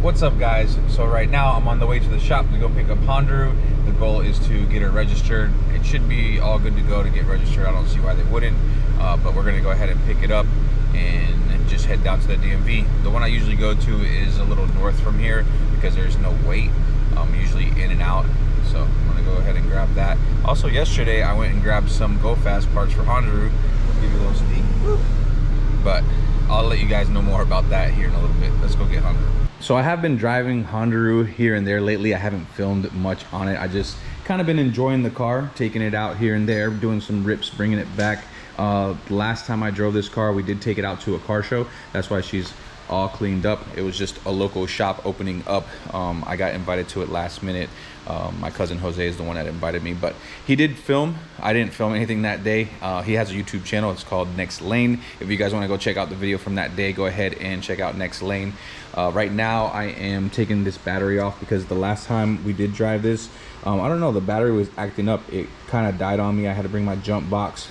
What's up, guys? So right now I'm on the way to the shop to go pick up HONDARU. The goal is to get her registered. It should be all good to go to get registered. I don't see why they wouldn't, but we're gonna go ahead and pick it up and just head down to the DMV. The one I usually go to is a little north from here because there's no wait. I'm usually in and out, so I'm gonna go ahead and grab that. Also, yesterday I went and grabbed some Go Fast parts for HONDARU. Give you a little sneak. Woo. But I'll let you guys know more about that here in a little bit. Let's go get HONDARU. So I have been driving HONDARU here and there lately. I haven't filmed much on it. I just kind of been enjoying the car, taking it out here and there, doing some rips, bringing it back. Last time I drove this car, we did take it out to a car show. That's why she's all cleaned up. It was just a local shop opening up. I got invited to it last minute. My cousin Jose is the one that invited me, but he did film. I didn't film anything that day. He has a YouTube channel. It's called Next Lane. If you guys want to go check out the video from that day, go ahead and check out Next Lane. Right now I am taking this battery off because the last time we did drive this, I don't know, the battery was acting up. It kind of died on me. I had to bring my jump box.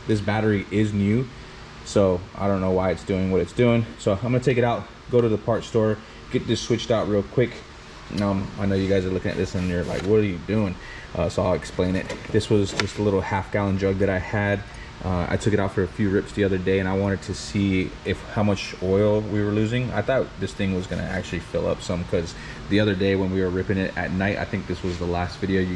This battery is new, so I don't know why it's doing what it's doing. So I'm gonna take it out, go to the parts store, get this switched out real quick. I know you guys are looking at this and you're like, what are you doing? So I'll explain it. This was just a little half-gallon jug that I had. I took it out for a few rips the other day and I wanted to see how much oil we were losing. I thought this thing was gonna actually fill up some, because the other day when we were ripping it at night, I think this was the last video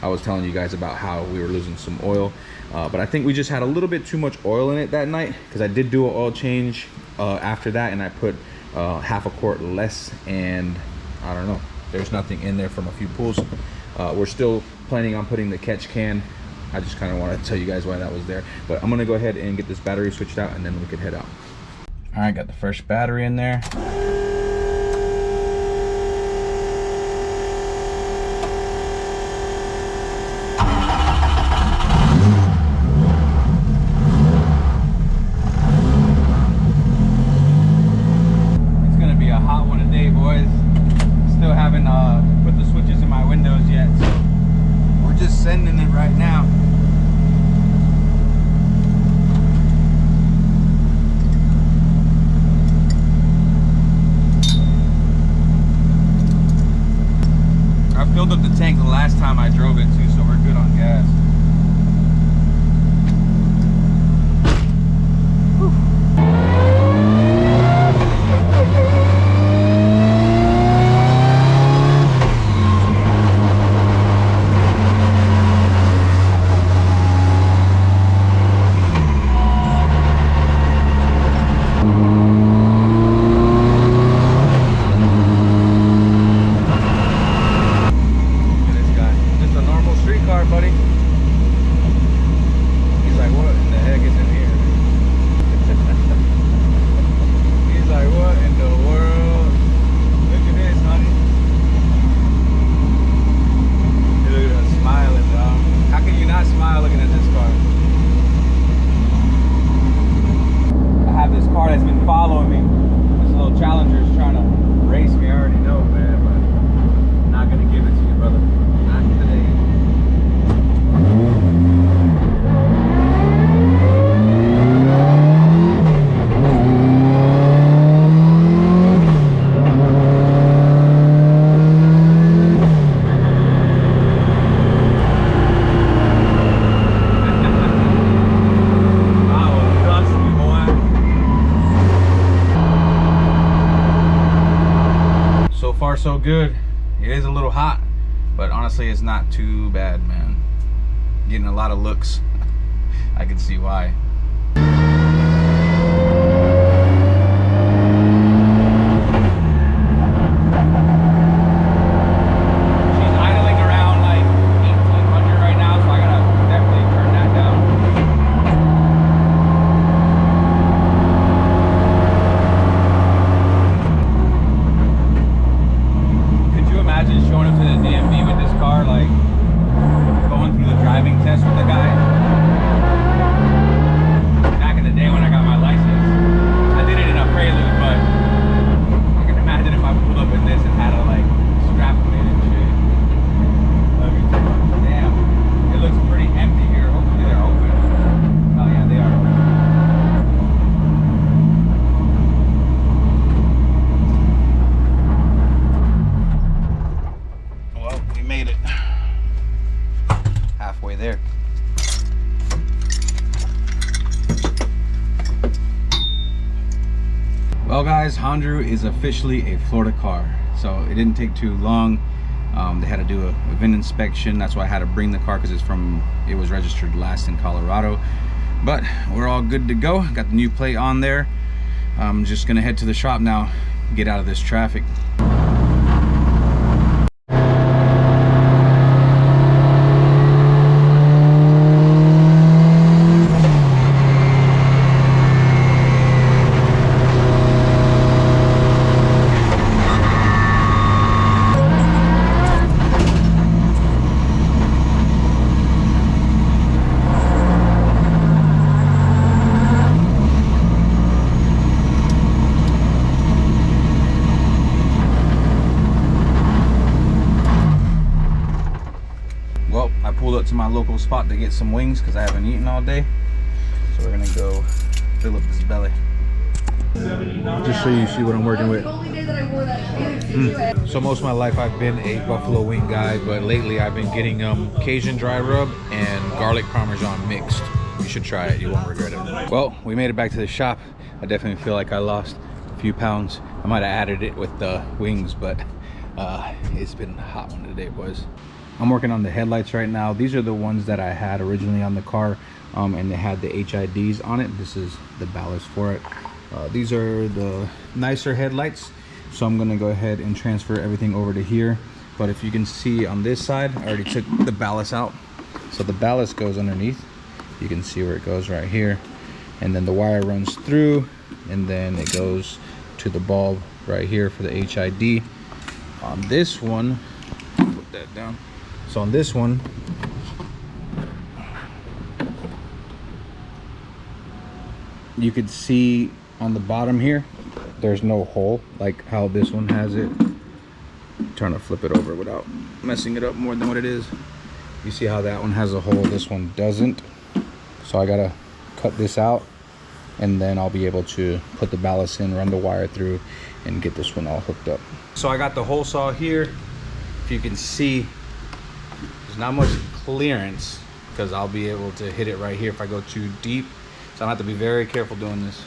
I was telling you guys about how we were losing some oil. But I think we just had a little bit too much oil in it that night, because I did do an oil change after that, and I put half a quart less, and I don't know, there's nothing in there from a few pulls. We're still planning on putting the catch can. I just kind of want to tell you guys why that was there, but I'm gonna go ahead and get this battery switched out and then we could head out. All right, got the first battery in there. It's gonna be a hot one today, boys. Still haven't put the switches in my windows yet, so we're just sending it right now. I filled up the tank the last time I drove it too, so we're good on gas. So good. It is a little hot, but honestly it's not too bad, man. Getting a lot of looks. I can see why. Hondaru is officially a Florida car. So it didn't take too long. They had to do a VIN inspection. That's why I had to bring the car, because it was registered last in Colorado. But we're all good to go. Got the new plate on there. I'm just gonna head to the shop now, get out of this traffic. Well, I pulled up to my local spot to get some wings because I haven't eaten all day. So we're gonna go fill up this belly. Just so you see what I'm working with. So most of my life I've been a buffalo wing guy, but lately I've been getting Cajun dry rub and garlic parmesan mixed. You should try it, you won't regret it. Well, we made it back to the shop. I definitely feel like I lost a few pounds. I might have added it with the wings, but it's been a hot one today, boys. I'm working on the headlights right now. These are the ones that I had originally on the car, and they had the HIDs on it. This is the ballast for it. These are the nicer headlights, so I'm gonna go ahead and transfer everything over to here. But if you can see on this side, I already took the ballast out. So the ballast goes underneath. You can see where it goes right here. And then the wire runs through, and then it goes to the bulb right here for the HID. On this one, put that down. So on this one, you could see on the bottom here, there's no hole like how this one has it. I'm trying to flip it over without messing it up more than what it is. You see how that one has a hole, this one doesn't. So I gotta cut this out, and then I'll be able to put the ballast in, run the wire through, and get this one all hooked up. So I got the hole saw here. If you can see, there's not much clearance because I'll be able to hit it right here if I go too deep. So I have to be very careful doing this.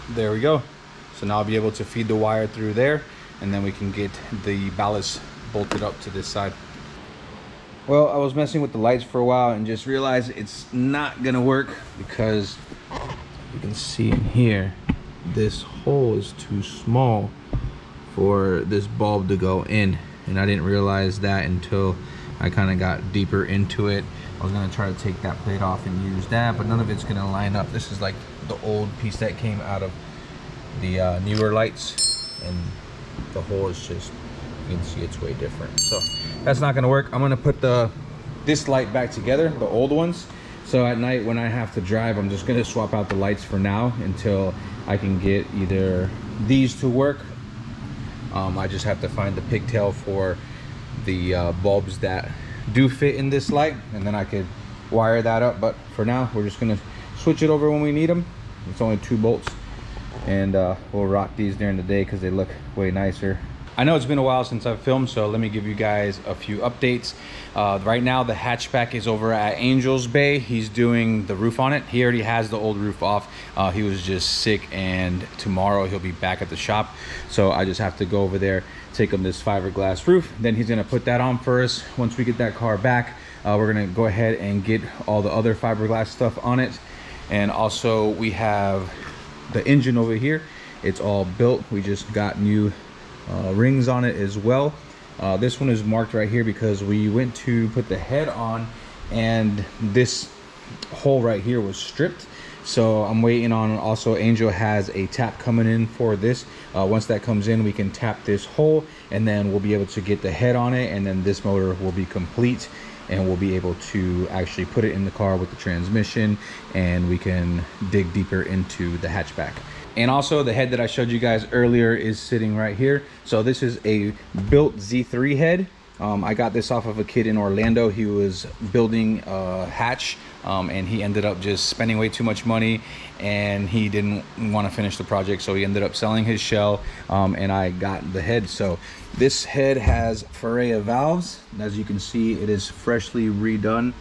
There we go. So now I'll be able to feed the wire through there, and then we can get the ballast bolted up to this side. Well, I was messing with the lights for a while and just realized it's not gonna work because you can see in here, this hole is too small for this bulb to go in, and I didn't realize that until I kind of got deeper into it. I was gonna try to take that plate off and use that, but none of it's gonna line up. This is like the old piece that came out of the newer lights, and the hole is just, you can see it's way different. So that's not gonna work. I'm gonna put this light back together, the old ones. So at night when I have to drive, I'm just gonna swap out the lights for now until I can get either these to work. I just have to find the pigtail for the bulbs that do fit in this light, and then I could wire that up. But for now, we're just gonna switch it over when we need them. It's only 2 bolts, and we'll rock these during the day because they look way nicer. I know it's been a while since I've filmed, so let me give you guys a few updates. Right now the hatchback is over at Angel's Bay. He's doing the roof on it. He already has the old roof off. He was just sick, and tomorrow he'll be back at the shop. So I just have to go over there, take him this fiberglass roof. Then he's gonna put that on for us. Once we get that car back, we're gonna go ahead and get all the other fiberglass stuff on it. And also we have the engine over here. It's all built. We just got new rings on it as well. This one is marked right here because we went to put the head on and this hole right here was stripped. So I'm waiting on, also Angel has a tap coming in for this. Once that comes in, we can tap this hole, and then we'll be able to get the head on it, and then this motor will be complete, and we'll be able to actually put it in the car with the transmission, and we can dig deeper into the hatchback. And also the head that I showed you guys earlier is sitting right here. So this is a built Z3 head. I got this off of a kid in Orlando. He was building a hatch and he ended up just spending way too much money, and he didn't want to finish the project, so he ended up selling his shell, and I got the head. So this head has Ferrea valves. As you can see, it is freshly redone.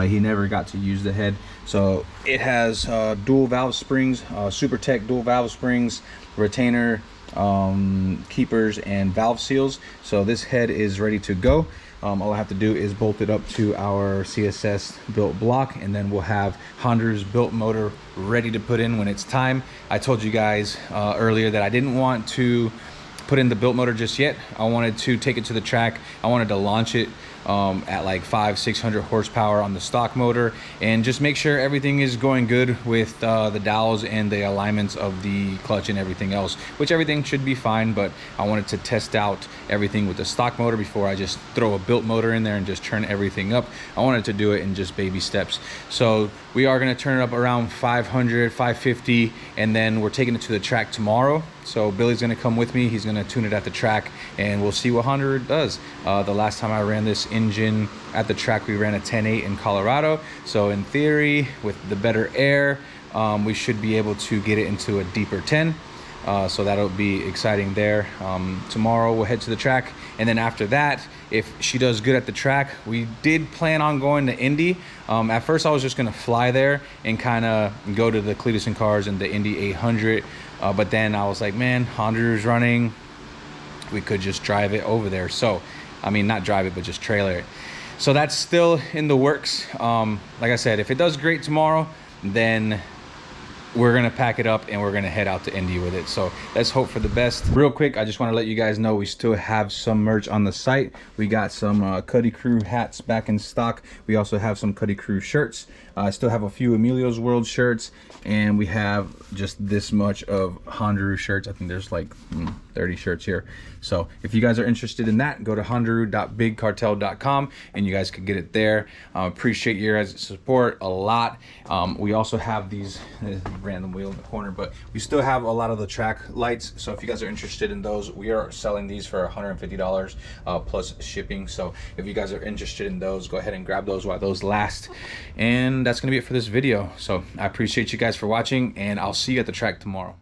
He never got to use the head. So it has dual valve springs, Super Tech dual valve springs, retainer keepers, and valve seals. So this head is ready to go. All I have to do is bolt it up to our CSS built block, and then we'll have Hondaru's built motor ready to put in when it's time. I told you guys earlier that I didn't want to put in the built motor just yet. I wanted to take it to the track. I wanted to launch it at like 500-600 horsepower on the stock motor, and just make sure everything is going good with the dowels and the alignments of the clutch and everything else, which everything should be fine. But I wanted to test out everything with the stock motor before I just throw a built motor in there and just turn everything up. I wanted to do it in just baby steps. So we are going to turn it up around 500, 550, and then we're taking it to the track tomorrow. So Billy's going to come with me. He's going to tune it at the track, and we'll see what Hondaru does. The last time I ran this engine at the track, we ran a 10.8 in Colorado. So in theory, with the better air, we should be able to get it into a deeper 10. So that'll be exciting there. Tomorrow we'll head to the track, and then after that, if she does good at the track, we did plan on going to Indy. At first I was just gonna fly there and kind of go to the Cletus and Cars and the Indy 800, but then I was like, man, Hondaru's running, we could just drive it over there. So I mean, not drive it, but just trailer it. So that's still in the works. Like I said, if it does great tomorrow, then we're gonna pack it up and we're gonna head out to Indy with it. So let's hope for the best. Real quick, I just want to let you guys know we still have some merch on the site. We got some Cuddy Crew hats back in stock. We also have some Cuddy Crew shirts. I still have a few Emilio's World shirts, and we have just this much of Hondaru shirts. I think there's like 30 shirts here. So if you guys are interested in that, go to hondaru.bigcartel.com and you guys can get it there. Appreciate your guys' support a lot. We also have these random wheel in the corner, but we still have a lot of the track lights. So if you guys are interested in those, we are selling these for $150 plus shipping. So if you guys are interested in those, go ahead and grab those while those last. And that's gonna be it for this video. So I appreciate you guys for watching, and I'll see you at the track tomorrow.